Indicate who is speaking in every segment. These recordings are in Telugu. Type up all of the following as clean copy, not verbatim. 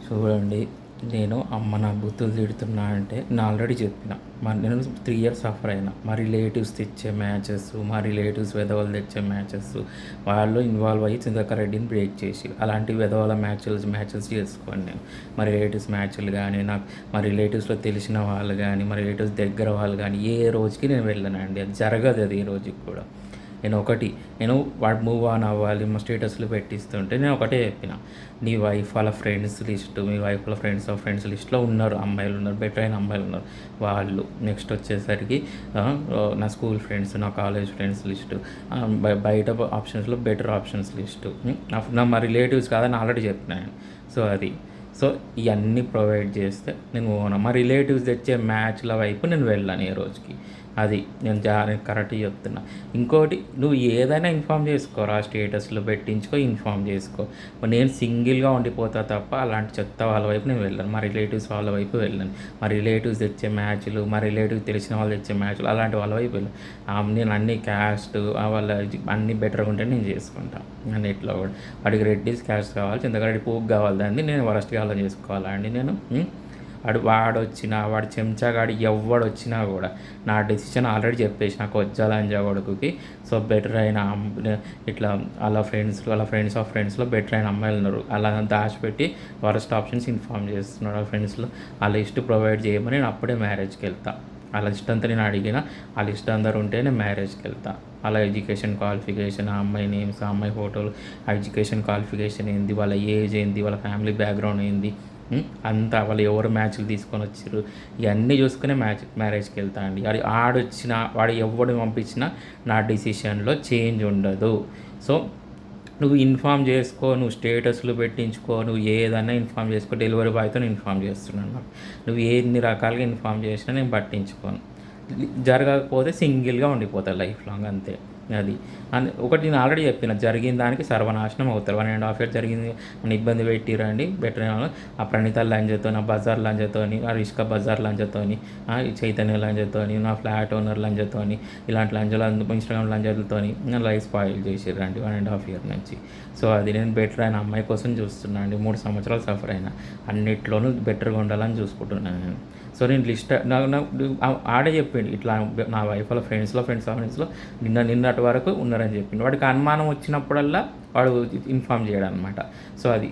Speaker 1: చూడండి, నేను అమ్మ నా బూతులు తిడుతున్నా అంటే నేను ఆల్రెడీ చెప్పిన. నేను 3 ఇయర్స్ సఫర్ అయినా. మా రిలేటివ్స్ తెచ్చే మ్యాచెస్, మా రిలేటివ్స్ వెధవలు తెచ్చే మ్యాచెస్, వాళ్ళు ఇన్వాల్వ్ అయ్యి చింతక రెడ్డిని బ్రేక్ చేసి అలాంటి వెధవల మ్యాచెస్ చేసుకోండి నేను. మా రిలేటివ్స్ మ్యాచ్లు కానీ, నాకు మా రిలేటివ్స్లో తెలిసిన వాళ్ళు కానీ, మా రిలేటివ్స్ దగ్గర వాళ్ళు కానీ ఏ రోజుకి నేను వెళ్ళానండి. అది జరగదు, అది ఈ రోజుకి కూడా. నేను వాడు మూవ్ ఆన్ అవ్వాలి, మా స్టేటస్లు పెట్టిస్తుంటే నేను ఒకటే చెప్పిన, నీ వైఫ్ వాళ్ళ ఫ్రెండ్స్ లిస్టు, మీ వైఫ్ వాళ్ళ ఫ్రెండ్స్ లిస్ట్లో ఉన్నారు, అమ్మాయిలు ఉన్నారు, బెటర్ అయిన అమ్మాయిలు ఉన్నారు. వాళ్ళు నెక్స్ట్ వచ్చేసరికి నా స్కూల్ ఫ్రెండ్స్, నా కాలేజ్ ఫ్రెండ్స్ లిస్టు, బయట ఆప్షన్స్లో బెటర్ ఆప్షన్స్ లిస్టు, మా రిలేటివ్స్ కాదని ఆల్రెడీ చెప్పినాను. సో ఇవన్నీ ప్రొవైడ్ చేస్తే నేను మా రిలేటివ్స్ తెచ్చే మ్యాచ్ల వైపు నేను వెళ్ళాను ఏ రోజుకి. అది నేను కరెక్ట్గా చెప్తున్నా. ఇంకోటి, నువ్వు ఏదైనా ఇన్ఫామ్ చేసుకోరా, స్టేటస్లో పెట్టించుకో, ఇన్ఫామ్ చేసుకో. నేను సింగిల్గా ఉండిపోతా తప్ప అలాంటి చెత్త వాళ్ళ వైపు నేను వెళ్ళాను. మా రిలేటివ్స్ వాళ్ళ వైపు వెళ్ళాను. మా రిలేటివ్స్ తెచ్చే మ్యాచ్లు, మా రిలేటివ్స్ తెలిసిన వాళ్ళు తెచ్చే మ్యాచ్లు అలాంటి వాళ్ళ వైపు వెళ్ళాను. నేను అన్ని క్యాస్ట్ వాళ్ళ అన్నీ బెటర్గా ఉంటే నేను చేసుకుంటాను. అన్నిట్లో కూడా వాడికి రెడ్డిస్ క్యాస్ట్ కావాలి, చింతకరెడ్డి పూక్ కావాలి, దాన్ని నేను వరస్ట్ కావాలని చేసుకోవాలా అండి నేను? వాడొచ్చినా, వాడి చెంచాగాడి ఎవడు వచ్చినా కూడా నా డెసిషన్ ఆల్రెడీ చెప్పేసి, నాకు వచ్చాలని కొడుకుకి. సో బెటర్ అయిన ఇట్లా వాళ్ళ ఫ్రెండ్స్లో బెటర్ అయిన అమ్మాయిలు ఉన్నారు, అలా దాచిపెట్టి వరస్ట్ ఆప్షన్స్ ఇన్ఫామ్ చేస్తున్నాడు. వాళ్ళ ఫ్రెండ్స్లో ఆ లిస్ట్ ప్రొవైడ్ చేయమని నేను అప్పుడే మ్యారేజ్కి వెళ్తా. ఆ లిస్ట్ అంతా నేను అడిగిన, ఆ లిస్ట్ అందరు ఉంటే నేను మ్యారేజ్కి వెళ్తా. అలా ఎడ్యుకేషన్ క్వాలిఫికేషన్, ఆ అమ్మాయి నేమ్స్, ఆ అమ్మాయి ఫోటోలు, ఆ ఎడ్యుకేషన్ క్వాలిఫికేషన్ ఏంది, వాళ్ళ ఏజ్ ఏంది, వాళ్ళ ఫ్యామిలీ బ్యాక్గ్రౌండ్ ఏంది, అంతా వాళ్ళు ఎవరు మ్యాచ్లు తీసుకొని వచ్చారు, ఇవన్నీ చూసుకునే మ్యారేజ్కి వెళ్తా అండి. అది ఆడొచ్చినా వాడు ఎవడు పంపించినా నా డిసిషన్లో చేంజ్ ఉండదు. సో నువ్వు ఇన్ఫామ్ చేసుకో, నువ్వు స్టేటస్లు పెట్టించుకో, నువ్వు ఏదైనా ఇన్ఫామ్ చేసుకో. డెలివరీ బాయ్తో ఇన్ఫామ్ చేస్తున్నాను నాకు. నువ్వు ఎన్ని రకాలుగా ఇన్ఫామ్ చేసినా నేను పట్టించుకోను. జరగకపోతే సింగిల్గా ఉండిపోతా లైఫ్ లాంగ్, అంతే. అది ఒకటి నేను ఆల్రెడీ చెప్పిన, జరిగిన దానికి సర్వనాశనం అవుతారు. 1.5 years జరిగింది, మన ఇబ్బంది పెట్టిరండి. బెటర్ ఆ ప్రణీత లంజతో, ఆ బజార్ లంజతోని, ఆ రిష్కా బజార్ లంజతోని, చైతన్య లంజతోని, నా ఫ్లాట్ ఓనర్ లంజతోని, ఇలాంటి లంజలు ఇన్స్టాగ్రామ్ లంజలతోని నా లైఫ్ స్పాయిల్ చేసిరండి 1.5 years నుంచి. సో అది నేను బెటర్ అయిన అమ్మాయి కోసం చూస్తున్నాను అండి. 3 సంవత్సరాలు సఫర్ అయినా, అన్నిట్లోనూ బెటర్గా ఉండాలని చూసుకుంటున్నాను నేను. సో నేను లిస్ట్ ఆడే చెప్పిండు, ఇట్లా నా వైఫ్ వాళ్ళ ఫ్రెండ్స్లో నిన్నటి వరకు ఉన్నారని చెప్పిండు. వాడికి అనుమానం వచ్చినప్పుడల్లా వాడు ఇన్ఫామ్ చేయడం అనమాట. సో అది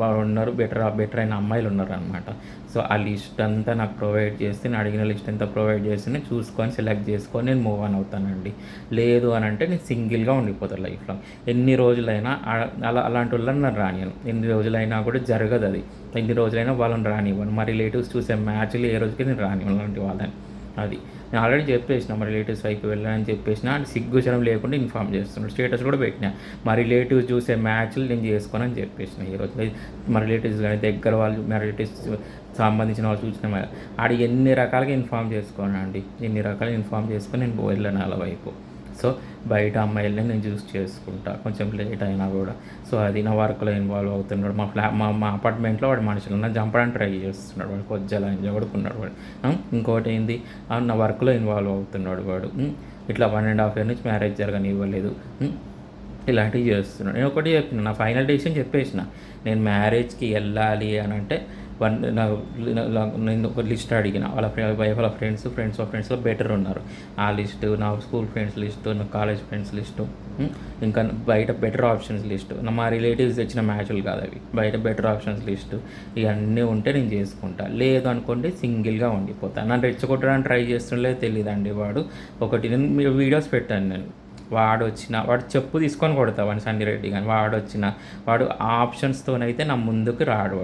Speaker 1: వాళ్ళు ఉన్నారు, బెటర్ అయిన అమ్మాయిలు ఉన్నారు అనమాట. సో ఆ లిస్ట్ అంతా నాకు ప్రొవైడ్ చేస్తే, నేను అడిగిన లిస్ట్ అంతా ప్రొవైడ్ చేస్తే నేను చూసుకొని సెలెక్ట్ చేసుకొని నేను మూవ్ ఆన్ అవుతానండి. లేదు అని అంటే నేను సింగిల్గా ఉండిపోతాను లైఫ్లో. ఎన్ని రోజులైనా అలాంటి వాళ్ళని నన్ను రానియను. ఎన్ని రోజులైనా కూడా జరగదు అది. ఎన్ని రోజులైనా వాళ్ళని రానివ్వను. మా రిలేటివ్స్ చూసే మ్యాచ్లు ఏ రోజుకి నేను రానివ్వను అలాంటి వాళ్ళని. అది నేను ఆల్రెడీ చెప్పేసిన, మా రిలేటివ్స్ వైపు వెళ్ళాలని చెప్పేసిన, సిగ్గుచనం లేకుండా ఇన్ఫామ్ చేస్తున్నాడు. స్టేటస్ కూడా పెట్టినా, మా రిలేటివ్స్ చూసే మ్యాచ్లు నేను చేసుకోనని చెప్పేసిన. ఈరోజు మా రిలేటివ్స్ కానీ దగ్గర వాళ్ళు, మా రిలేటివ్స్ సంబంధించిన వాళ్ళు చూసిన ఆడి ఎన్ని రకాలుగా ఇన్ఫామ్ చేసుకోనండి, ఎన్ని రకాలుగా ఇన్ఫామ్ చేసుకొని నేను వెళ్ళాను వాళ్ళ వైపు. సో బయట అమ్మాయిలని నేను చూస్ చేసుకుంటా, కొంచెం లేట్ అయినా కూడా. సో అది నా వర్క్లో ఇన్వాల్వ్ అవుతున్నాడు. మా అపార్ట్మెంట్లో వాడు మనుషులను చంపడానికి ట్రై చేస్తున్నాడు. వాడు కొజ్జలా ఎంజాయ్ కొడుకున్నాడు వాడు. ఇంకోటి ఏంది, నా వర్క్లో ఇన్వాల్వ్ అవుతున్నాడు వాడు. ఇట్లా 1.5 years నుంచి మ్యారేజ్ జరగనివ్వలేదు. ఇలాంటివి చేస్తున్నాడు. నేను ఒకటి చెప్పిన, నా ఫైనల్ డెసిషన్ చెప్పేసిన, నేను మ్యారేజ్కి వెళ్ళాలి అని అంటే నేను ఒక లిస్ట్ అడిగిన, వాళ్ళ వైఫ్ వాళ్ళ ఫ్రెండ్స్లో బెటర్ ఉన్నారు. ఆ లిస్టు, నా స్కూల్ ఫ్రెండ్స్ లిస్టు, నా కాలేజ్ ఫ్రెండ్స్ లిస్టు, ఇంకా బయట బెటర్ ఆప్షన్స్ లిస్టు, మా రిలేటివ్స్ తెచ్చిన మ్యాచ్లు కాదు అవి, బయట బెటర్ ఆప్షన్స్ లిస్టు, ఇవన్నీ ఉంటే నేను చేసుకుంటా. లేదు అనుకోండి సింగిల్గా ఉండిపోతాను. నన్ను రెచ్చగొట్టడానికి ట్రై చేస్తుండలేదు తెలియదండి వాడు. ఒకటి నేను మీరు వీడియోస్ పెట్టాను నేను, వాడు చెప్పు తీసుకొని కొడతా వాడిని, సండిరెడ్డి కానీ వాడు ఆప్షన్స్తోనైతే నా ముందుకు రాడు.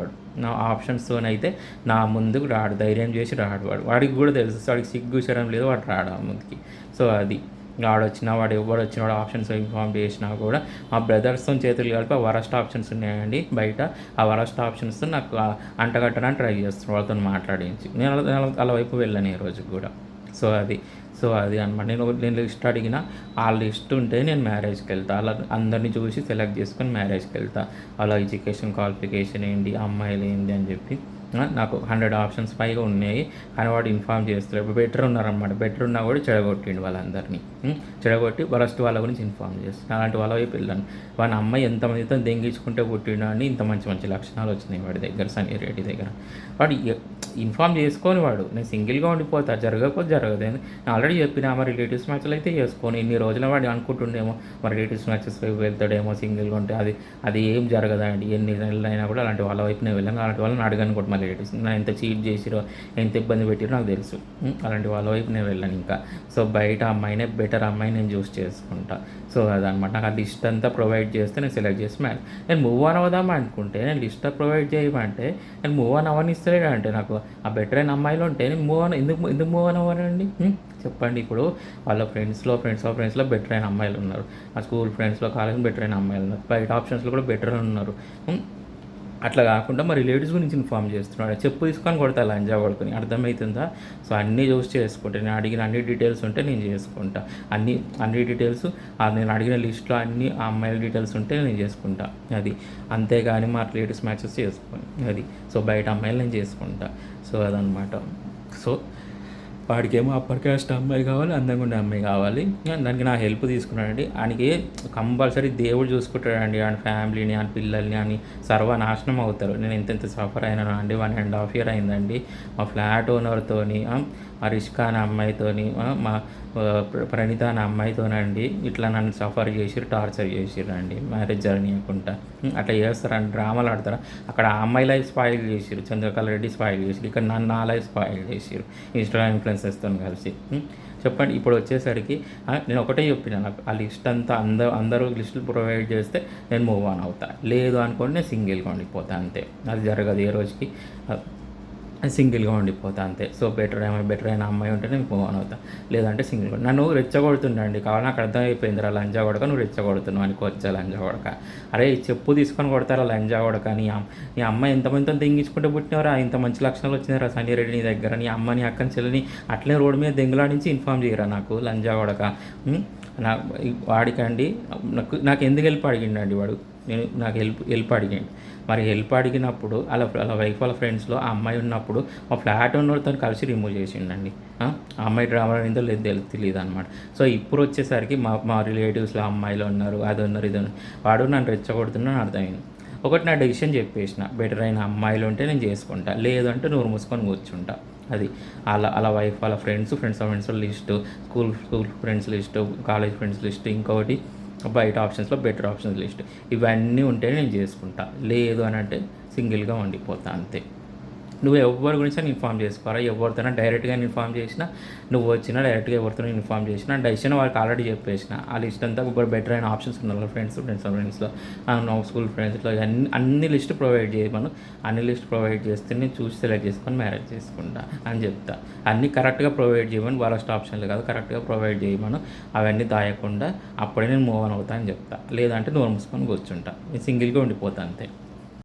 Speaker 1: నా ముందుకు రాడు, ధైర్యం చేసి రాడు వాడికి కూడా తెలుసు, వాడికి సిగ్గు శరం లేదు, వాడు రాడు ముందుకి. సో అది వాడు ఎవడు వాడు ఆప్షన్స్ ఇన్ఫామ్ చేసినా కూడా మా బ్రదర్స్తో చేతులు కలిపి ఆ వరస్ట్ ఆప్షన్స్ ఉన్నాయండి బయట. ఆ వరస్ట్ ఆప్షన్స్తో నాకు అంటగట్టడానికి ట్రై చేస్తున్నాడు, వాళ్ళతో మాట్లాడించి. నేను అలా వైపు వెళ్ళాను ఈ రోజు కూడా. సో అది సో అది అనమాట. నేను లిస్ట్ అడిగిన ఆ లిస్ట్ ఉంటే నేను మ్యారేజ్కి వెళ్తా. అలా అందరినీ చూసి సెలెక్ట్ చేసుకొని మ్యారేజ్కి వెళ్తా. వాళ్ళ ఎడ్యుకేషన్ క్వాలిఫికేషన్ ఏంటి, అమ్మాయిలు ఏంటి అని చెప్పి నాకు 100 ఆప్షన్స్ పైగా ఉన్నాయి. కానీ వాడు ఇన్ఫార్మ్ చేస్తారు. బెటర్ ఉన్నారనమాట. బెటర్ ఉన్నా కూడా చెడగొట్టిండు వాళ్ళందరినీ. చెడగొట్టి వరస్ట్ వాళ్ళ గురించి ఇన్ఫార్మ్ చేస్తాను. అలాంటి వాళ్ళ వైపు వెళ్ళాను. వాడి అమ్మాయి ఎంతమందితో దెంగించుకుంటే పుట్టిండు అని ఇంత మంచి మంచి లక్షణాలు వచ్చినాయి వాడి దగ్గర, సన్నీ రెడ్డి దగ్గర. వాడు ఇన్ఫార్మ్ చేసుకొని వాడు నేను సింగిల్గా ఉండిపోతా, జరగకపోతే జరగదు. నేను ఆల్రెడీ చెప్పిన మా రిలేటివ్స్ మ్యాచ్లు అయితే చేసుకొని ఇన్ని రోజుల వాడు అనుకుంటుండేమో మా రిలేటివ్స్ మ్యాచెస్ వైపు వెళ్తాడేమో సింగిల్గా ఉంటే. అది ఏం జరగదండి. ఎన్ని నెలలు అయినా కూడా అలాంటి వాళ్ళ వైపు నేను వెళ్ళాను. అలాంటి వాళ్ళని అడగాను కూడా మా రిలేటివ్స్. నేను ఎంత చీట్ చేసిరో, ఎంత ఇబ్బంది పెట్టిరో నాకు తెలుసు. అలాంటి వాళ్ళ వైపు నేను వెళ్ళాను ఇంకా. సో బయట అమ్మాయినే, బెటర్ అమ్మాయి నేను చూస్ చేసుకుంటా. సో అదనమాట. నాకు ఆ లిస్ట్ అంతా ప్రొవైడ్ చేస్తే నేను సెలెక్ట్ చేసి నేను మూవ్ ఆన్ అవుదామా అనుకుంటే, నేను లిస్ట్ ప్రొవైడ్ చేయమంటే నేను మూవ్ ఆన్ అవ్వనిస్తలేడు. అంటే నాకు ఆ బెటర్ అయిన అమ్మాయిలు ఉంటే నేను మూవ్ ఆన్ ఎందుకు మూవ్ ఆన్ అవ్వనండి? చెప్పండి. ఇప్పుడు వాళ్ళ ఫ్రెండ్స్లో బెటర్ అయిన అమ్మాయిలు ఉన్నారు. ఆ స్కూల్ ఫ్రెండ్స్లో, కాలేజ్ బెటర్ అయిన అమ్మాయిలు ఉన్నారు. బయట ఆప్షన్స్లో కూడా బెటర్ ఉన్నారు. అట్లా కాకుండా మా రిలేటివ్స్ గురించి ఇన్ఫార్మ్ చేస్తున్నాడు. చెప్పు తీసుకొని కొడతా లంజా కొడుకుని. అర్థమవుతుందా? సో అన్నీ చూసి చేసుకుంటా. నేను అడిగిన అన్ని డీటెయిల్స్ ఉంటే నేను చేసుకుంటా. అన్ని డీటెయిల్స్ నేను అడిగిన లిస్ట్లో అన్ని ఆ అమ్మాయిల డీటెయిల్స్ ఉంటే నేను చేసుకుంటా. అది అంతేగాని మా రిలేటివ్స్ మ్యాచెస్ చేసుకోని అది. సో బయట అమ్మాయిలు నేను చేసుకుంటా. సో అదనమాట. సో వాడికేమో అప్పర్ క్యాస్ట్ అమ్మాయి కావాలి, అందంగా ఉండే అమ్మాయి కావాలి. దానికి నా హెల్ప్ తీసుకున్నాడండి. ఆయనకి కంపల్సరీ దేవుడు చూసుకుంటాడండి. ఆయన ఫ్యామిలీని, ఆయన పిల్లల్ని అని సర్వనాశనం అవుతారు. నేను ఎంత సఫర్ అయినాను అండి. 1.5 year అయిందండి. మా ఫ్లాట్ ఓనర్తోని, మా రిష్కా అనే అమ్మాయితోని, మా ప్రణీత అనే అమ్మాయితోనండి ఇట్లా నన్ను సఫర్ చేసిరు, టార్చర్ చేసిరండి. మ్యారేజ్ జర్నీ అనుకుంటా. అట్లా చేస్తారండి, డ్రామాలు ఆడతారా? అక్కడ ఆ అమ్మాయి లైఫ్ స్పాయిల్ చేసిరు, చంద్రకళ రెడ్డి స్పాయిల్ చేసిరు. ఇక్కడ నా లైఫ్ స్పాయిల్ చేసిరు ఇన్స్టాగ్రామ్ ఇన్ఫ్లుయెన్సర్స్తో కలిసి. చెప్పండి. ఇప్పుడు వచ్చేసరికి నేను ఒకటే చెప్పిన, నాకు ఆ లిస్ట్ అంతా అందరూ లిస్టులు ప్రొవైడ్ చేస్తే నేను మూవ్ ఆన్ అవుతా. లేదు అనుకోండి నేను సింగిల్గా ఉండిపోతా. అంతే. అది జరగదు ఏ రోజుకి. సింగిల్గా ఉండిపోతా అంతే. సో బెటర్ అయిన అమ్మాయి ఉంటే నేను మూవ్ ఆన్ అవుతా. లేదంటే సింగిల్గా నన్ను రెచ్చగొడుతుండండి. కావాలి నాకు అర్థమైపోయింది. లంజా కొడక నువ్వు రెచ్చగొడుతున్నావు అనుకోవచ్చా? లంజా కొడక, అరే చెప్పు తీసుకొని కొడతారా లంజా కొడక? నీ అమ్మాయి ఎంతమందితో తెంగించుకుంటే పుట్టినవరా? ఇంత మంచి లక్షణాలు వచ్చినారా సన్నీ రెడ్డి నీ దగ్గర? నీ అమ్మని, అక్కని, చెల్లిని అట్లే రోడ్డు మీద దెంగులాడించి ఇన్ఫార్మ్ చేయరా నాకు? లంజా కొడక. వాడికండి నాకు ఎందుకు హెల్ప్ అడిగిండండి వాడు? నాకు హెల్ప్ అడిగాడు. మరి హెల్ప్ అడిగినప్పుడు అలా వైఫ్ వాళ్ళ ఫ్రెండ్స్లో ఆ అమ్మాయి ఉన్నప్పుడు మా ఫ్లాట్ ఓనర్తో కలిసి రిమూవ్ చేసిండండి. ఆ అమ్మాయి డ్రామా ఏందో లేదు తెలియదు అనమాట. సో ఇప్పుడు వచ్చేసరికి మా రిలేటివ్స్లో అమ్మాయిలు ఉన్నారు, అది ఉన్నారు, ఇది ఉన్నారు. వాడు నన్ను రెచ్చగొడుతున్నాను అర్థమైంది. ఒకటి నా డెసిషన్ చెప్పేసిన, బెటర్ అయిన అమ్మాయిలు ఉంటే నేను చేసుకుంటా, లేదంటే నోరు మూసుకొని కూర్చుంటా. అది అలా వైఫ్ వాళ్ళ friends list, school friends list, college friends list, ఇంకొకటి బయట ఆప్షన్స్లో బెటర్ ఆప్షన్స్ లిస్ట్. ఇవన్నీ ఉంటే నేను చేసుకుంటా. లేదు అని అంటే సింగిల్గా ఉండిపోతా అంతే. నువ్వు ఎవరి గురించి ఇన్ఫార్మ్ చేసుకోవాలా? ఎవరితోనా డైరెక్ట్గా ఇన్ఫార్మ్ చేసినా, నువ్వు వచ్చినా డైరెక్ట్గా ఎవరితో ఇన్ఫార్మ్ చేసినా, డెసిషన్ వాళ్ళకి ఆల్రెడీ చెప్పేసిన. ఆ లిస్ట్ అంతా ఇప్పుడు బెటర్ అయిన ఆప్షన్స్ ఉన్నారు ఫ్రెండ్స్లో, స్కూల్ ఫ్రెండ్స్లో అన్ని లిస్ట్ ప్రొవైడ్ చేయమను. అన్ని లిస్ట్ ప్రొవైడ్ చేస్తే నేను చూసి సెలెక్ట్ చేసుకొని మ్యారేజ్ చేసుకుంటా అని చెప్తా. అన్నీ కరెక్ట్గా ప్రొవైడ్ చేయమని, వరస్ట్ ఆప్షన్లు కాదు, కరెక్ట్గా ప్రొవైడ్ చేయమను. అవన్నీ దాయకుండా అప్పుడే నేను మూవ్ ఆన్ అవుతా అని చెప్తా. లేదంటే నోరు మూసుకొని కూర్చుంటా. నేను సింగిల్గా ఉండిపోతా అంతే.